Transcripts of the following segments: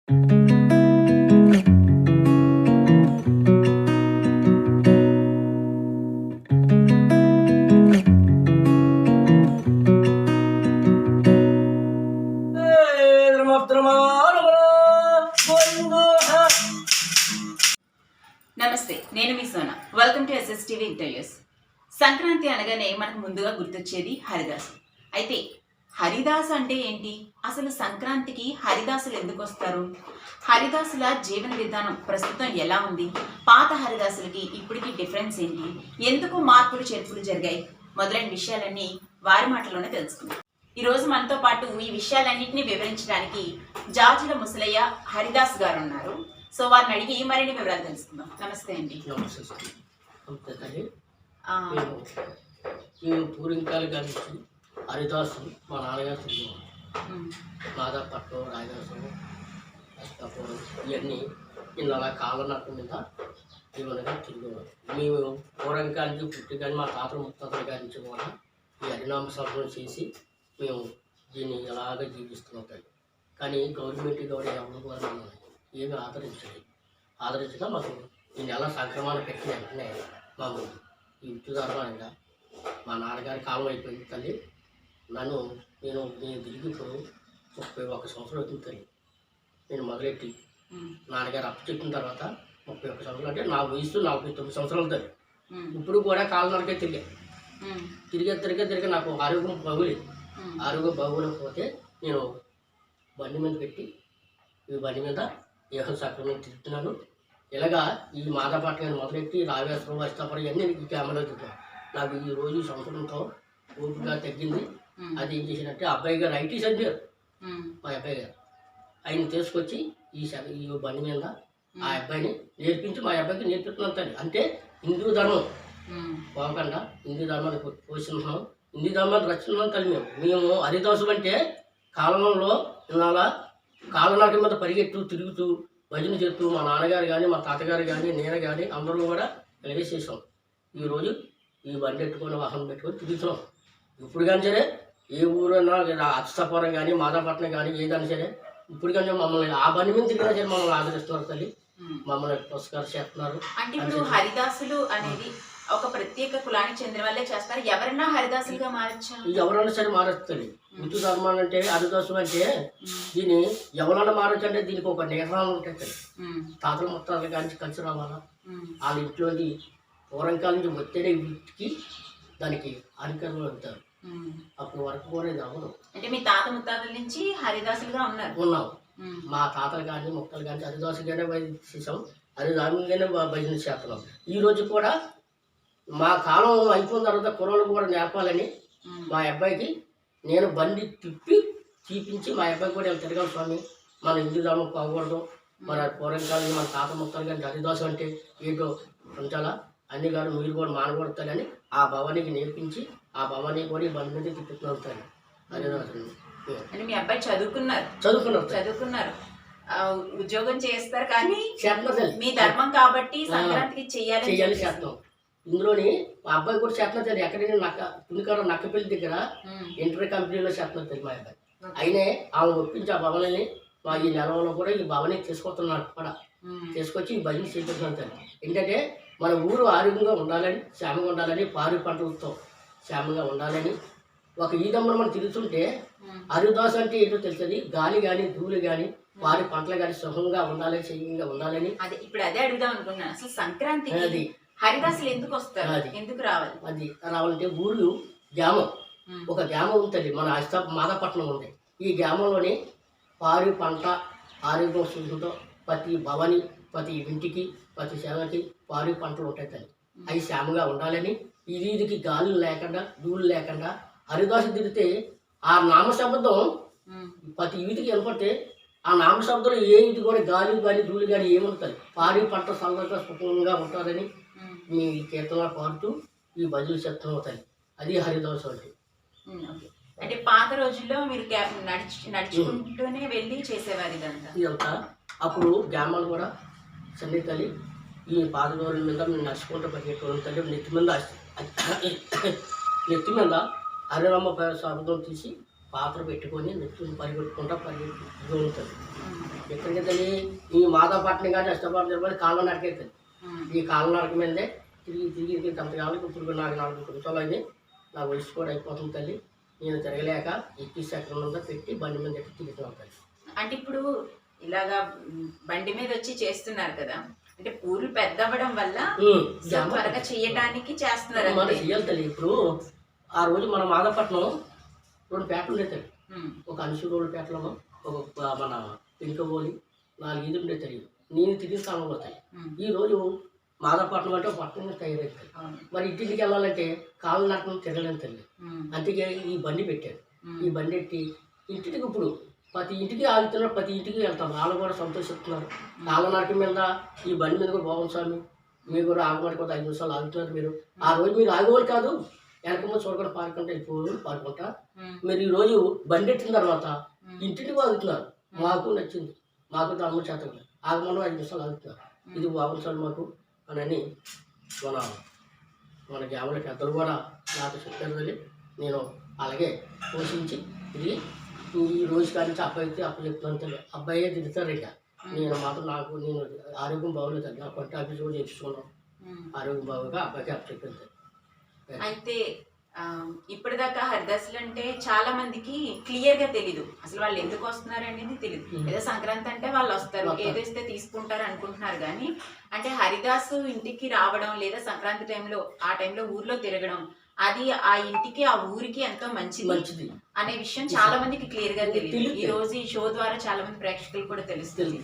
నమస్తే, నేను మీ Sona. Welcome to SSTV interviews. Sankranti అనగానే మనకు ముందుగా గుర్తొచ్చేది హరిదాసు. అయితే హరిదాసు అంటే ఏంటి? అసలు సంక్రాంతికి హరిదాసులు ఎందుకు వస్తారు? హరిదాసుల జీవన విధానం ప్రస్తుతం ఎలా ఉంది? పాత హరిదాసులకి ఇప్పటికి డిఫరెన్స్ ఏంటి? ఎందుకు మార్పులు చేర్పులు జరిగాయి? మొదలైన విషయాలన్నీ వారి మాటలోనే తెలుసుకుందాం. ఈ రోజు మనతో పాటు ఈ విషయాలన్నింటినీ వివరించడానికి జాజుల ముసలయ్య హరిదాస్ గారు ఉన్నారు. సో వారిని అడిగి మరిన్ని వివరాలు తెలుసుకుందాం. నమస్తే అండి. పూరింకాల గారి హరిదాసు మా నాన్నగారు తిరిగేవాడు. మాదాపట్నం, రాయదాసు, అష్టాపురం ఇవన్నీ ఇలా కాలనట్టు మీద ఇవన్నీ తిరిగేవాడు. మేము పూర్వంకాల నుంచి పుట్టి కానీ మా తాతలు ముత్తాతల గారి నుంచి కూడా ఈ హరినామ సంపదన చేసి మేము దీన్ని ఎలాగ జీవిస్తున్నాం. కానీ గవర్నమెంట్ గవర్నమెంట్ ఎవరు కూడా ఏమీ ఆదరించగా మాకు ఈ నెల సంక్రమణ పెట్టిన వెంటనే మాకు ఈ విద్యుదారమానంగా మా నాన్నగారి కాలం అయిపోయింది తల్లి. నేను తిరిగి ఇప్పుడు 31 సంవత్సరాలు అవుతుంది తల్లి. నేను మొదలెట్టి నాన్నగారు అప్పు చెప్పిన తర్వాత 31 సంవత్సరాలు అంటే నా వయసు 49 సంవత్సరాలు తల్లి. ఇప్పుడు కూడా కాలనరకే తిరిగే నాకు ఆరోగ్యం బాగోలేదు. ఆరోగ్యం బాగోలేకపోతే నేను బండి మీద పెట్టి ఈ బండి మీద ఏహో సక్రమం తిరుగుతున్నాను. ఇలాగా ఈ మాదాపట్నం మొదలెట్టి రావేశ్వరం, వస్తాపురం ఇవన్నీ ఈ కెమెరాలో తిరుగుతాను. నాకు ఈ రోజు సంవత్సరంతో ఓపికగా తగ్గింది. అది ఏం చేసినట్టే అబ్బాయి గారు ఐటీ చదివారు. మా అబ్బాయి గారు ఆయన తీసుకొచ్చి ఈ బండి మీద ఆ అబ్బాయిని నేర్పించి మా అబ్బాయికి నేర్పిస్తున్నాను తల్లి. అంటే హిందూ ధర్మం పోకుండా హిందూ ధర్మాన్ని పోషిస్తున్నాం, హిందూ ధర్మాన్ని రక్షిస్తున్నాం తల్లి. మేము హరిదాసులు అంటే కాలంలో ఇలా కాలనాటి మీద పరిగెత్తు తిరుగుతూ భజన చేస్తూ మా నాన్నగారు కానీ మా తాతగారు కానీ నేను కానీ అందరూ కూడా ఇలాగే చేసాం. ఈరోజు ఈ బండి పెట్టుకొని వాహనం పెట్టుకొని తిరుగుతున్నాం. ఇప్పుడు కానీ సరే ఏ ఊరైనా అచ్చపురం కానీ మాదాపట్నం కానీ ఏదైనా సరే ఇప్పుడు కానీ మమ్మల్ని ఆ బండి మీద తిరిగినా సరే మమ్మల్ని ఆదరిస్తున్నారు తల్లి. మమ్మల్ని పురస్కారం చేస్తున్నారు. అంటే ఇప్పుడు హరిదాసులు అనేది ఒక ప్రత్యేక కులానికి చెందిన వాళ్ళే చేస్తారు. ఎవరైనా హరిదాసులుగా మారచ్చు, ఎవరైనా సరే మారుస్తుంది. హిందూ ధర్మం అంటే హరిదాసు అంటే దీన్ని ఎవరైనా మారచ్చు. అంటే దీనికి ఒక నిర్ణయం ఉంటుంది. తాతల ముత్తాతలు కానీ కలిసి రావాలా, వాళ్ళ ఇంట్లోది పూర్వంకాల నుంచి ఒత్తిడి వీటికి దానికి అధికారులు వెళ్తారు. అప్పుడు వరకు కూడా ఇది అవ్వదు. అంటే మీ తాత ముత్తాతల నుంచి హరిదాసులుగా ఉన్నాం. మా తాతలు కానీ ముక్కలు కానీ హరిదాసుగానే చేసాం, హరిదాసుగానే భజన చేస్తున్నాం. ఈ రోజు కూడా మా కాలం అయిపోయిన తర్వాత కుర్రలు కూడా నేర్పాలని మా అబ్బాయికి నేను బండి తీపించి మా అబ్బాయి కూడా తిరగాలి స్వామి, మన హిందూ ధర్మం పోకూడదు, మన పూర్వకాలం మన తాత ముక్కలు కానీ హరిదాసు అంటే ఏంటో ఉంచాలా అన్ని గారు మీరు కూడా మానకూడతారని ఆ భవానికి నేర్పించి ఆ భవానీ కూడా ఈ బండి మీద తిప్పుతున్నాను హరిదాసు. అంటే మీ అబ్బాయి చదువుకున్నారు, ఉద్యోగం చేస్తారు, కానీ మీ ధర్మం కాబట్టి సంక్రాంతికి చెయ్యాలి చేస్తాం. ఇందులోని మా అబ్బాయి కూడా చేస్తున్నారు. ఎక్కడైనా పుణ్యకారం నక్కపల్లి దగ్గర ఇంటర్ కంపెనీలో చేస్తున్నారు మా అబ్బాయి. అయినే ఆమె ఒప్పించి ఆ భవనాన్ని మా ఈ నెలలో కూడా ఈ భవని తీసుకొస్తున్నాడు కూడా తీసుకొచ్చి ఈ భజన చేస్తున్నాను సార్. ఏంటంటే మన ఊరు ఆరోగ్యంగా ఉండాలని, క్షేమంగా ఉండాలని, పారి పంటలతో క్షేమంగా ఉండాలని ఒక ఈదమ్మను మనం తిరుగుతుంటే హరిదాసు అంటే ఏంటో తెలుస్తుంది. గాలి కానీ ధూళి కానీ పారి పంటలు కానీ సుఖంగా ఉండాలని, శయంగా ఉండాలని. ఇప్పుడు అదే అడుగుదాం అనుకున్నాను. అసలు సంక్రాంతి అది హరిదాసులు ఎందుకు వస్తారు, ఎందుకు రావాలి? అది రావాలంటే ఊరు గ్రామం, ఒక గ్రామం ఉంటుంది మన మాదాపట్నం ఉంది. ఈ గ్రామంలోని పారి పంట ఆరోగ్యం సుఖంతో ప్రతి భవని, ప్రతి ఇంటికి, ప్రతి సేవకి పారి పంటలు ఉంటాయి తల్లి. అవి శ్యామగా ఉండాలని, వీధికి గాలులు లేకుండా ధూళి లేకుండా హరిదాసు తిరిగితే ఆ నామశబ్దం ప్రతి వీధికి వినపడితే ఆ నామశబ్దంలో ఏ ఇది కూడా గాలి కానీ ధూళి కానీ ఏముంటుంది, పారి పంట చల్లగా సుఖంగా ఉంటారని మీ కీర్తన పాడుతూ ఈ భజన శబ్దం అవుతాయి. అది హరిదాసు అంటే. అంటే పాత రోజుల్లో మీరు నడుచుకుంటూనే వెళ్ళి చేసేవారు ఇదంతా. అప్పుడు గ్రామాలు కూడా చల్లి తల్లి ఈ పాత రోజుల మీద మేము నడుచుకుంటూ పరిగెట్టుకోవడం తల్లి. నెత్తి మీద హరిరామ శబ్దం తీసి పాత్ర పెట్టుకొని నెత్తిని పరిగెట్టుకుంటూ ఉంటుంది. ఎక్కడికి తల్లి ఈ మాధవపట్నం కానీ అష్టపట్నం కాళ్ళ నరకైతుంది. ఈ కాళ్ళ నరక మీదే తిరిగి తిరిగి తిరిగి అంతకాలం ఇప్పుడు నాకు 4 నిమిషాలు అయింది. నా వయసు కూడా అయిపోతుంది తల్లి. నేను తిరగలేక ఎక్కి చక్రంలో పెట్టి బండి మీద ఎక్కి తిరుగుతున్నాను తల్లి. అంటే ఇప్పుడు ఇలాగా బండి మీద వచ్చి చేస్తున్నారు కదా, అంటే ఊర్లు పెద్ద అవ్వడం వల్ల త్వరగా చేయడానికి చేస్తున్నారు మనం చెయ్యాలి తల్లి. ఇప్పుడు ఆ రోజు మన మాధవపట్నం 2 పేటలు ఉండే తల్లి. ఒక అనుసూరు పేటలో ఒక మన పెంకబోలి 4 ఈదులు ఉండే తల్లి. నేను తిరిగి స్థానంలో పోతాయి. ఈ రోజు మాధవపట్నం అంటే పట్టణం తయారైతుంది. మరి ఇంటికి వెళ్ళాలంటే కాళ్ళు నరకం తిరగలేని తల్లి. అందుకే ఈ బండి పెట్టారు. ఈ బండి ఎట్టి ఇంటికి ఇప్పుడు ప్రతి ఇంటికి ఆగుతున్నారు, ప్రతి ఇంటికి వెళ్తాం. వాళ్ళు కూడా సంతోషిస్తున్నారు. కాళ్ళ నరకం మీద ఈ బండి మీద కూడా బాగుంది స్వామి, మీరు కూడా ఆగమని కూడా 5 నిమిషాలు ఆగుతున్నారు. మీరు ఆ రోజు మీరు ఆగేవాళ్ళు కాదు, వెనకమ్మ చూడకుండా పారుకుంటా వెళ్ళిపోవాలి పారుకుంటా. మీరు ఈ రోజు బండి ఎట్టిన తర్వాత ఇంటికి ఆగుతున్నారు. మాకు నచ్చింది, మాకు ధర్మ చేత ఆగమని 5 నిమిషాలు ఆగుతున్నారు. ఇది బాగుంది సార్ మాకు అని మన గ్రామాల పెద్దలు కూడా నాకు చెప్పారు. నేను అలాగే పోషించి ఇది ఈ రోజు కానీ అబ్బాయితే అప్పచెప్తున్నాను తల్లి. అబ్బాయే తిరుగుతారు. ఇక నేను మాత్రం నేను ఆరోగ్యం బాగోలేదు. నా కొట్ట ఆఫీస్ కూడా చేయించుకున్నాను. ఆరోగ్యం బాగోగా అబ్బాయికి అప్పచెప్పింది. అయితే ఇప్పటిదాకా హరిదాసులు అంటే చాలా మందికి క్లియర్ గా తెలీదు, అసలు వాళ్ళు ఎందుకు వస్తున్నారు అనేది తెలియదు. ఏదో సంక్రాంతి అంటే వాళ్ళు వస్తారు, ఏదో ఇస్తే తీసుకుంటారు అనుకుంటున్నారు. కానీ అంటే హరిదాసు ఇంటికి రావడం లేదా సంక్రాంతి టైంలో ఆ టైంలో ఊర్లో తిరగడం, అది ఆ ఇంటికి ఆ ఊరికి ఎంతో మంచిది అనే విషయం చాలా మందికి క్లియర్ గా తెలియదు. ఈ రోజు ఈ షో ద్వారా చాలా మంది ప్రేక్షకులు కూడా తెలుస్తుంది.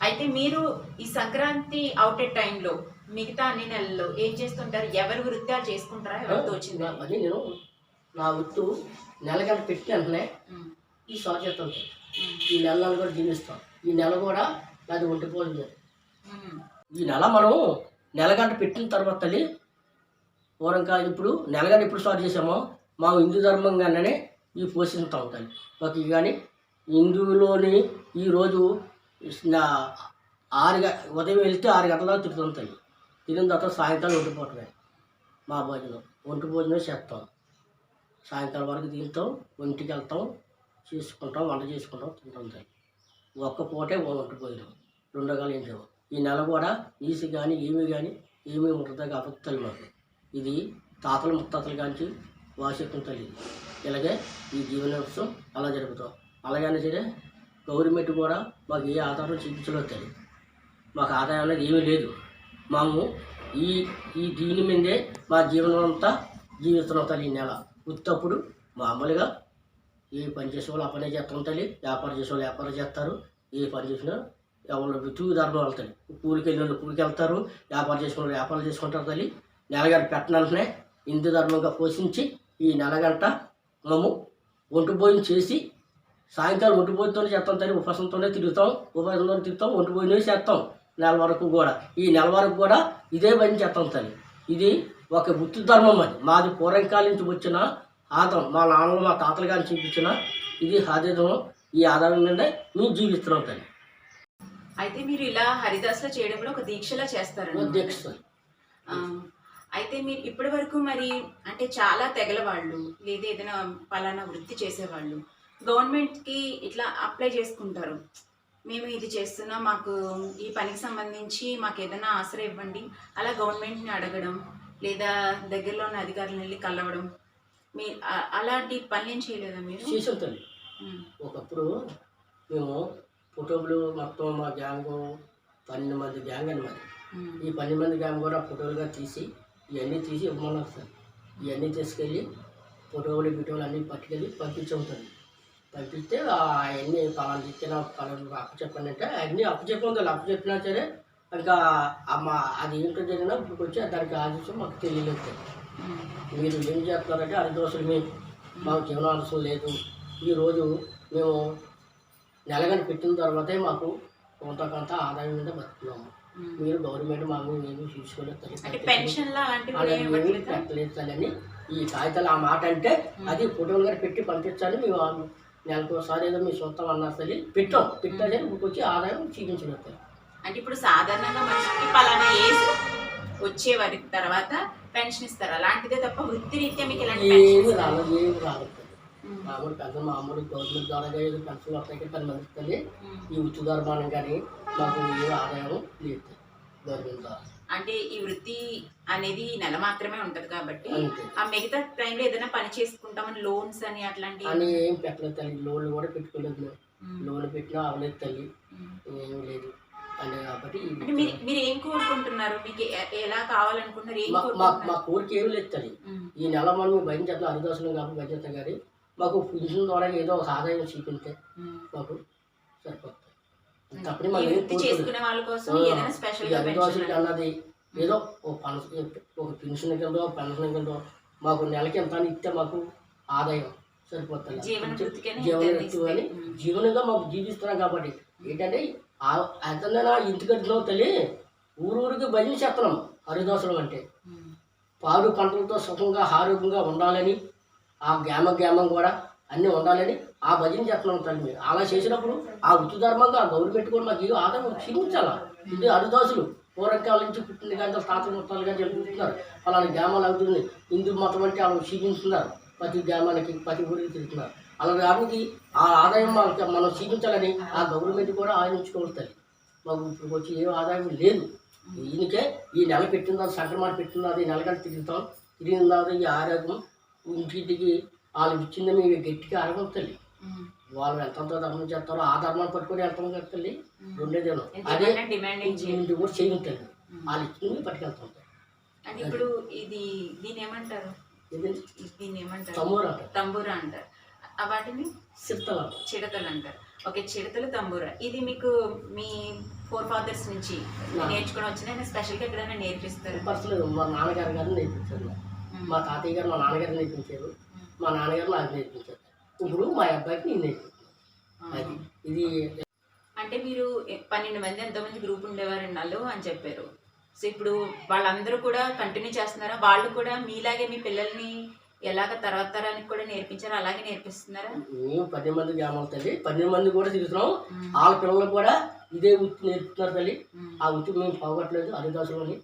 అయితే మీరు ఈ సంక్రాంతి అవుట్ టైంలో మిగతా అన్ని నెలల్లో ఏం చేస్తుంటారు? ఎవరి వృత్తాలు చేసుకుంటారా? ఎవరితో వచ్చింది అది నేను నా వృత్తు నెలగంట పెట్టి వెంటనే ఈ షార్ట్ చేస్తాను. ఈ నెలలు కూడా జీవిస్తాం. ఈ నెల కూడా అది ఒంటిపోతుంది. ఈ నెల మనం నెలగంట పెట్టిన తర్వాత తల్లి పూర్వకాలం ఇప్పుడు నెలగంట ఎప్పుడు స్టార్ట్ చేసామో మా హిందూ ధర్మంగానే ఈ పోషిస్తూ ఉంటాయి. మాకు కానీ హిందువులోని ఈరోజు ఉదయం వెళ్తే 6 గంటల తిరుగుతుంటాయి. తిరిగిన తర్వాత సాయంకాలం ఒంటిపోవటమే మా భోజనం. ఒంటి భోజనం చేస్తాం. సాయంకాలం వరకు తింటాం, ఒంటికి వెళ్తాం, చేసుకుంటాం, వంట చేసుకుంటాం, తింటాం. ఒక్క పూటే ఒంటి భోజనం, 2 గంటలు ఏంటాం. ఈ నెల కూడా ఈసి కానీ ఏమీ ఉంటుందో కాబట్టి మాకు ఇది తాతలు ముత్తాతలు కానీ వాసెత్తం తల్లి. ఇలాగే ఈ జీవనోత్సవం అలా జరుపుతాం. అలాగైనా సరే గవర్నమెంట్ కూడా మాకు ఏ ఆధారం చూపించలేదు తల్లి. మాకు ఆదాయం అనేది ఏమీ లేదు. మేము ఈ దీని మీదే మా జీవనం అంతా జీవిస్తున్నాం తల్లి. ఈ నెల ఉత్తప్పుడు మామూలుగా ఏ పని చేసే వాళ్ళు ఆ పనే చేస్తాం తల్లి. వ్యాపారం చేసే వాళ్ళు వ్యాపారం చేస్తారు. ఏ పని చేసినా ఎవరు వితుగు ధర్మం వెళ్తారు. కూలికి వెళ్ళిన వాళ్ళు కూలికి వెళ్తారు, వ్యాపారం చేసుకున్న వాళ్ళు వ్యాపారం చేసుకుంటారు తల్లి. నెలగంట పెట్టినంటనే హిందూ ధర్మంగా పోషించి ఈ నెలగంట మేము ఒంటి భోజనం చేసి సాయంకాలం ఒంటి భోజనంతోనే చేస్తాం తల్లి. ఉపవాసంతోనే తిరుగుతాం, ఒంటి భోజనం చేస్తాం నెల వరకు కూడా. ఈ నెల వరకు కూడా ఇదే పని చేస్తాం తల్లి. ఇది ఒక వృత్తి ధర్మం. అది మాది పూర్వకాలం నుంచి వచ్చిన ఆదాయం. మా నాన్నలు మా తాతలు గారిని చూపించిన ఇది ఆదాయం. ఈ ఆదాయం మీద మేము జీవిస్తున్నాం తల్లి. అయితే మీరు ఇలా హరిదాసులో చేయడంలో ఒక దీక్షలా చేస్తారు. దీక్ష. అయితే మీరు ఇప్పటి వరకు మరి అంటే చాలా తెగల వాళ్ళు లేదా ఏదైనా పలానా వృత్తి చేసేవాళ్ళు గవర్నమెంట్కి ఇట్లా అప్లై చేసుకుంటారు. మేము ఇది చేస్తున్నాం, మాకు ఈ పనికి సంబంధించి మాకు ఏదైనా ఆసరా ఇవ్వండి, అలా గవర్నమెంట్ని అడగడం లేదా దగ్గరలో ఉన్న అధికారులను వెళ్ళి కలవడం, మీ అలాంటి పనులు ఏం చేయలేదా మీరు? చేసాం తల్లి. ఒకప్పుడు మేము ఫోటోలు మొత్తం మా గ్యాంగు 12 మంది గ్యాంగ్ అని మరి. ఈ 12 మంది గ్యాంగ్ కూడా ఫోటోలుగా తీసి ఇవన్నీ తీసి ఇవ్వమన్నారు సార్. ఇవన్నీ తీసుకెళ్ళి ఫోటోలు బిటోలు అన్నీ పట్టుకెళ్ళి పంపించుంటుంది. పంపిస్తే అవన్నీ పలానా ఇచ్చిన పలానా అప్పు చెప్పండి అంటే అన్నీ అప్పు చెప్పండి. అప్పు చెప్పినా సరే ఇంకా అది ఏంటో జరిగినా ఇప్పుడు వచ్చి దానికి ఆదేశం మాకు తెలియలేదు. మీరు ఏం చేస్తున్నారంటే 6 రోజులు మాకు జీవనాంశం లేదు. ఈరోజు మేము నెలగంట పెట్టిన తర్వాతే మాకు కొంత ఆదాయం మీద బతున్నాము. మీరు గవర్నమెంట్ మాకు ఏమీ చూసుకోలేదు పెట్టలేదు తల్లి. ఈ కాగితాలు ఆ మాట అంటే అది ఫోటోలు గారు పెట్టి పంపించాలి. మేము నెలకు ఒకసారి ఏదో మీ సొంతం అన్నారు తల్లి. పెట్టాలి వచ్చి ఆదాయం చూపించలేదు. అంటే ఇప్పుడు సాధారణంగా మనిషికి పలానా ఏజ్ వచ్చే వారి తర్వాత పెన్షన్ ఇస్తారు, అలాంటిదే తప్ప వృత్తి రీత్యా మీకు ఏమి రాలేదు. మామూలు పెన్షన్ మామూలు గవర్నమెంట్ ద్వారా ఏదో పెన్షన్లు వస్తాయి 10 మందికి తల్లి. ఈ ఉచిత ధర్మానం కానీ మాకు ఏ ఆదాయం లేదు గవర్నమెంట్ ద్వారా. అంటే ఈ వృత్తి అనేది ఈ నెల మాత్రమే ఉంటది కాబట్టి అంతే ఆ మిగతా టైంలో ఏదైనా పని చేసుకుంటామని లోన్స్ అని అట్లాంటివి అని ఏం పెట్టలేదు తల్లి. లోన్లు కూడా పెట్టుకోలేదు మేము. లోన్ పెట్టినా అవ్వలేదు తల్లి, ఏమీ లేదు అంటే కాబట్టి అంటే మీరు ఏం కోరుకుంటున్నారు? మీకు ఎలా కావాలనుకుంటున్నారు? ఏం మా కోరుకుంటున్నారు? కోరిక ఏమి లేదు తల్లి. ఈ నెల మనం భరించేస్తాం హరిదాసులు కాబట్టి భరించేస్తాం కానీ మాకు పెన్షన్ ద్వారా ఏదో ఒక ఆదాయం చూపిస్తే మాకు సరిపోతుంది. తప్పని ఈ మనం ఏం వృత్తి కోరుకోలేదు. చేసుకునే వాళ్ళ కోసం ఏదైనా స్పెషల్ ఈ హరిదాసులకి అన్నది ఏదో ఒక పెన్షన్ కిందో పెన్షన్ కిందో మాకు నెలకి ఎంత అని ఇస్తే మాకు ఆదాయం సరిపోతుంది. జీవన వృత్తికైనా జీవన ఇంత వృత్తి ఇస్తే. అని జీవనంగా మాకు జీవిస్తున్నాం కాబట్టి ఏంటంటే అతనైనా ఇంటి కట్టిన తల్లి ఊరూరికి భజన చేస్తున్నాం. హరిదాసులం అంటే పాడు పంటలతో సుఖంగా ఆరోగ్యంగా ఉండాలని ఆ గ్యామం కూడా అన్నీ ఉండాలని ఆ భజన చేస్తున్నాం తల్లి. అలా చేసినప్పుడు ఆ వృత్తి ధర్మంగా గవర్నమెంట్ కూడా మాకు ఏదో ఆదాయం క్షీణించాలా. ఇది హరిదాసులు పూర్వకాల నుంచి పుట్టిన కానీ తాతల మొత్తాలు కానీ చెప్పుకుంటున్నారు. అలాంటి గ్రామాలు అవుతుంది హిందూ మతం అంటే వాళ్ళు క్షీణిస్తున్నారు. ప్రతి గ్రామానికి ప్రతి ఊరికి తిరుగుతున్నారు. అలా దానికి ఆ ఆదాయం మనం క్షీణించాలని ఆ గవర్నమెంట్ కూడా ఆలోచించుకోవాలి. మాకు ఇప్పుడు వచ్చి ఏ ఆదాయం లేదు. ఈయనకే ఈ నెల పెట్టిందా సంక్రమణ పెట్టిందా ఈ నెలకంటే తిరుగుతాం. తిరిగిన తర్వాత ఈ ఆరోగ్యం ఇంటికి వాళ్ళు ఇచ్చింది మేము గట్టిగా అరగొత్తల్లి. వాళ్ళు ఎంతంత ధర్మం చేస్తారో ఆ ధర్మాన్ని పట్టుకొని వెళ్తాం కదా తల్లి. రెండేదేమో అదే ఇంటి కూడా చేయించాలి. వాళ్ళు ఇచ్చింది పట్టుకెళ్తాం. అంటే ఇప్పుడు దీని ఏమంటారు? దీన్ని ఏమంటారు? తంబూరా అంటారు. తంబూరా అంటారు. వాటిని చిడతలు చిడతలు అంటారు. ఓకే, చిడతలు తంబూరా. ఇది మీకు మీ ఫోర్ ఫాదర్స్ నుంచి నేర్చుకుని వచ్చిన స్పెషల్గా ఎక్కడైనా నేర్పిస్తారు? పర్సనల్ మా నాన్నగారు గారు నేర్పించారు. మా తాతయ్య గారు మా నాన్నగారు నేర్పించారు. మా నాన్నగారు నాకు నేర్పించారు. ఇప్పుడు మా అబ్బాయికి నేను నేర్పిస్తున్నాను. ఇది అంటే మీరు 12 మంది ఎంతోమంది గ్రూప్ ఉండేవారు నాళ్ళు అని చెప్పారు. సో ఇప్పుడు వాళ్ళందరూ కూడా కంటిన్యూ చేస్తున్నారా? వాళ్ళు కూడా మీలాగే మీ పిల్లల్ని ఎలాగ తర్వాత తరానికి కూడా నేర్పించారు అలాగే నేర్పిస్తున్నారా? మేము 10 మంది గ్రామాలు తల్లి. 12 మంది కూడా తిరుగుతున్నాం. వాళ్ళ పిల్లలకు కూడా ఇదే వృత్తి నేర్పుతున్నారు తల్లి. ఆ వృత్తి మేము పోగొట్టలేదు. హరిదాసులు అని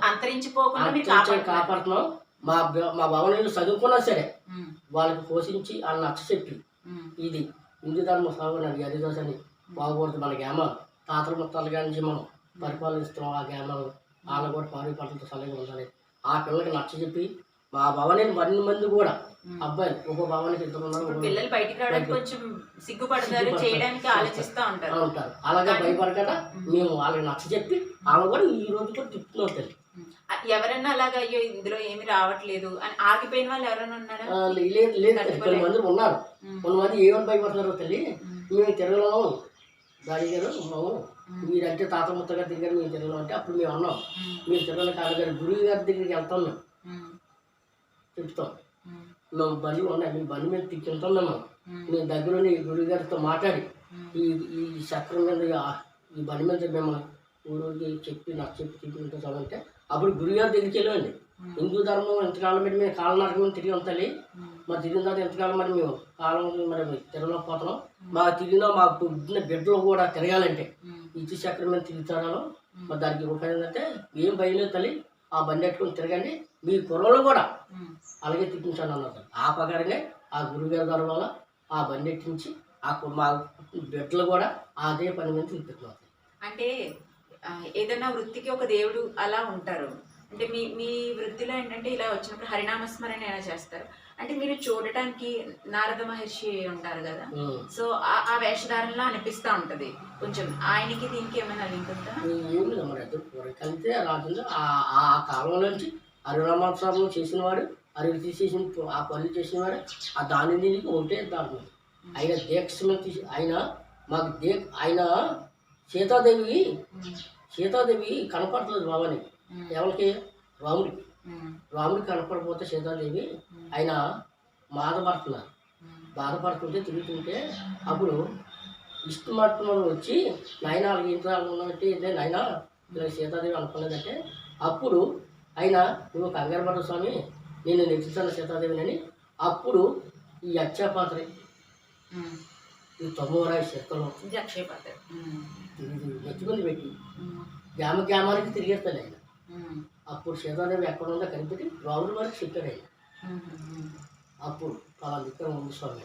అంతరించిపోకుండా కాపాడుతున్నాం. మా భవనంలో చదువుకున్నా సరే వాళ్ళకి పోషించి వాళ్ళని నచ్చ చెప్పి ఇది హిందూ ధర్మ సాగున్నది హరిదాస్ అని బాగుపడుతుంది. మన గ్రామాలు తాతల ముత్తాల నుంచి మనం పరిపాలిస్తున్నాం. ఆ గ్రామాలు వాళ్ళు కూడా పాడి పంటలతో సలహా ఉండాలి. ఆ పిల్లలకి నచ్చ చెప్పి మా భవనం 12 మంది కూడా అబ్బాయిలు ఒక భవనానికి ఎంతమంది పిల్లలు బయటికి రావడానికి కొంచెం సిగ్గుపడతారు, చేయడానికి ఆలోచిస్తూ ఉంటారు. అలాగే భయపడకుండా మేము వాళ్ళకి నచ్చ చెప్పి వాళ్ళు కూడా ఈ రోజు కూడా తిప్పుతున్నాం తల్లి. ఎవరన్నా అలాగా అయ్యో ఇందులో ఏమి రావట్లేదు అని ఆగిపోయిన వాళ్ళు ఎవరైనా ఉన్నారా? లేదు. 10 మంది ఉన్నారు. కొంతమంది ఏమని భయపడుతున్నారు తల్లి. మేము తిరగలేము దాడి గారు మాము మీరంటే తాత ముత్తగా తిరిగారు మేము తిరగలేము అంటే అప్పుడు మేము అన్నాం మీరు తిరగలే కాదు గారు గురువు గారి దగ్గరికి వెళ్తాం మేము చెప్తాం. మేము బండి ఉన్నాయి మేము బండి మీద తింటున్నాము. మేము దగ్గరని గురువు గారితో మాట్లాడి ఈ చక్రం మీద ఈ బండి మీద మిమ్మల్ని ఊరికి చెప్పి నాకు చెప్పి తింటుంటామంటే అప్పుడు గురుగారి దగ్గరికి వెళ్ళండి. హిందూ ధర్మం ఎంతకాలం పెట్టి మేము కాలనాటకం తిరిగి ఉంటాయి. మా తిరిగిన తర్వాత ఎంతకాలం మరి మేము కాలం మరి తిరగలేకపోతున్నాం. మా తిరిగిన మా పుట్టిన బిడ్డలు కూడా తిరగాలంటే ఇచ్చి చక్రం మీద తిరుగుతారో మరి దానికి ఉపయోగం ఏంటంటే ఏం భయం లేదు తల్లి. ఆ బండి పెట్టుకుని తిరగండి. మీ కుర్రలు కూడా అలాగే తిప్పించాను అన్నారు. ఆ ప్రకారంగా ఆ గురుగారి గారి వల్ల ఆ బండి ఎట్టించి మా బిడ్డలు కూడా అదే పని మీద తిప్పుతున్నారు. అంటే ఏదైనా వృత్తికి ఒక దేవుడు అలా ఉంటారు. అంటే మీ వృత్తిలో ఏంటంటే ఇలా వచ్చినప్పుడు హరినామస్మరణ ఎలా చేస్తారు అంటే మీరు చూడటానికి నారద మహర్షి ఉంటారు కదా, సో ఆ వేషధారణలో అనిపిస్తూ ఉంటది కొంచెం. ఆయనకి దీనికి ఏమైనా లింక్ ఉందా? ఏం లేదు మరి కలిస్తే రాజులో ఆ కాలంలో నుంచి హరినామస్మరణ చేసిన వాడు అరువు తీసేసిన ఆ పనులు చేసిన వాడు ఆ దాని దీనికి ఒకటే దాంట్లో ఆయన దీక్ష తీసి ఆయన సీతాదేవి కనపడలేదు బాబాని. ఎవరికి? రాముడికి కనపడకపోతే సీతాదేవి ఆయన బాధపడుతుంటే తిరుగుతుంటే అప్పుడు విష్ణుమూర్తి వచ్చి నాయన ఇంటి నాయన ఇలా సీతాదేవి అనుకున్నదంటే అప్పుడు ఆయన నువ్వు కంగారు పడ్డ స్వామి నేను నెచ్చుతాను సీతాదేవిని అని అప్పుడు ఈ అక్షయపాత్ర ఈ తొమ్మరాయి చెక్కలో నెత్తిమంది పెట్టి గ్రామానికి తిరిగేస్తాను ఆయన. అప్పుడు సీతాదేవి ఎక్కడ ఉందో కనిపెట్టి రాముడి వరకు చెప్పాడు ఆయన. అప్పుడు అలా విక్రమ స్వామి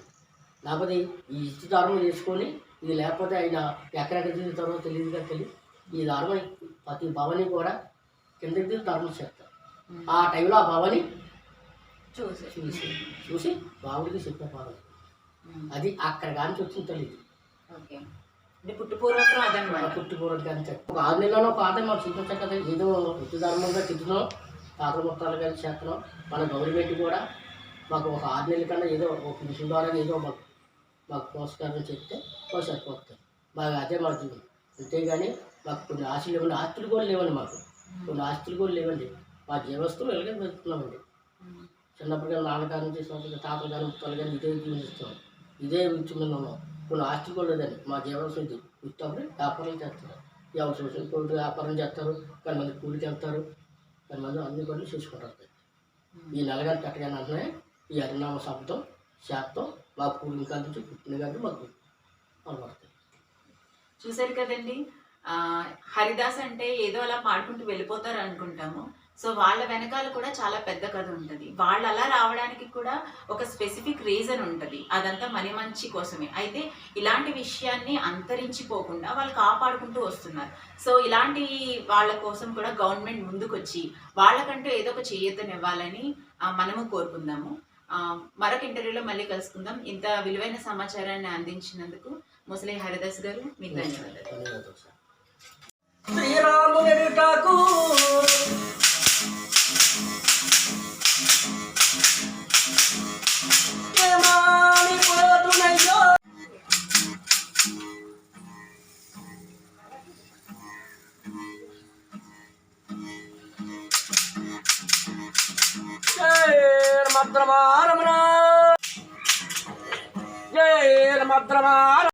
లేకపోతే ఈ ఇష్టి ధర్మం చేసుకొని ఇది లేకపోతే ఆయన ఎక్కడెక్కడ తిరుగుతారో తెలియదుగా తెలియదు ఈ ధర్మం ప్రతి భవని కూడా కిందకి దిగి ధర్మం చేస్తారు. ఆ టైంలో ఆ భవని చూసి బావుడికి చెప్పే పాలన అది అక్కడ కానీ వచ్చింది తెలియదు. పుట్టుపూర్వకం అదనమాట. పుట్టుపూర్వకం కానీ ఒక 6 నెలలోనో ఒక ఆదాయం మనం చూపించాం కదా. ఏదో వృత్తి ధర్మంగా తింటున్నాం, తాతల మొత్తాలు కానీ చేస్తున్నాం. మన గవర్నమెంట్ కూడా మాకు ఒక 6 నెలల కన్నా ఏదో ఒక మిషన్ ద్వారా ఏదో మాకు పోషకాలను చెప్తే సరిపోతుంది. బాగా అదే మా జీవనం. అంతేగాని మాకు కొన్ని ఆశలు లేవండి, ఆస్తులు కూడా లేవండి. మాకు కొన్ని ఆస్తులు కూడా లేవండి. మా జీవస్తులు ఇలాగే పెడుతున్నామండి. చిన్నప్పుడు కానీ నాన్నగారి నుంచి తాతల కానీ ముత్తాలు కానీ ఇదే జీవిస్తున్నాం, ఇదే వృత్తి మీద ఉన్నాం. కొన్ని ఆస్తులు కూడా లేదండి. మా జీవనం ఇది వృత్తి వ్యాపారం చేస్తున్నారు. ఎవరు చూసిన వ్యాపారం చేస్తారు, కానీ మంది కూలికి వెళ్తారు, కానీ మంది అన్ని పనులు చూసుకుంటారు. ఈ నెలగాని పెట్టగానే అంటనే ఈ హరినామ శబ్దం శాతం మా కూలి కాదు నుంచి పుట్టిన కానీ మాకు అలవాడుతాయి. చూసారు కదండి, హరిదాస్ అంటే ఏదో అలా పాడుకుంటూ వెళ్ళిపోతారు అనుకుంటాము. సో వాళ్ళ వెనకాల కూడా చాలా పెద్ద కథ ఉంటుంది. వాళ్ళు అలా రావడానికి కూడా ఒక స్పెసిఫిక్ రీజన్ ఉంటుంది. అదంతా మన మంచి కోసమే. అయితే ఇలాంటి విషయాన్ని అంతరించిపోకుండా వాళ్ళు కాపాడుకుంటూ వస్తున్నారు. సో ఇలాంటి వాళ్ళ కోసం కూడా గవర్నమెంట్ ముందుకొచ్చి వాళ్ళకంటూ ఏదో ఒక చేయూతనివ్వాలని మనము కోరుకుందాము. మరొక ఇంటర్వ్యూలో మళ్ళీ కలుసుకుందాం. ఇంత విలువైన సమాచారాన్ని అందించినందుకు ముసలి హరిదాస్ గారు మీకు ధన్యవాదాలు. శ్రీరామునిటకు మద్రమారమణ జయ మద్రమార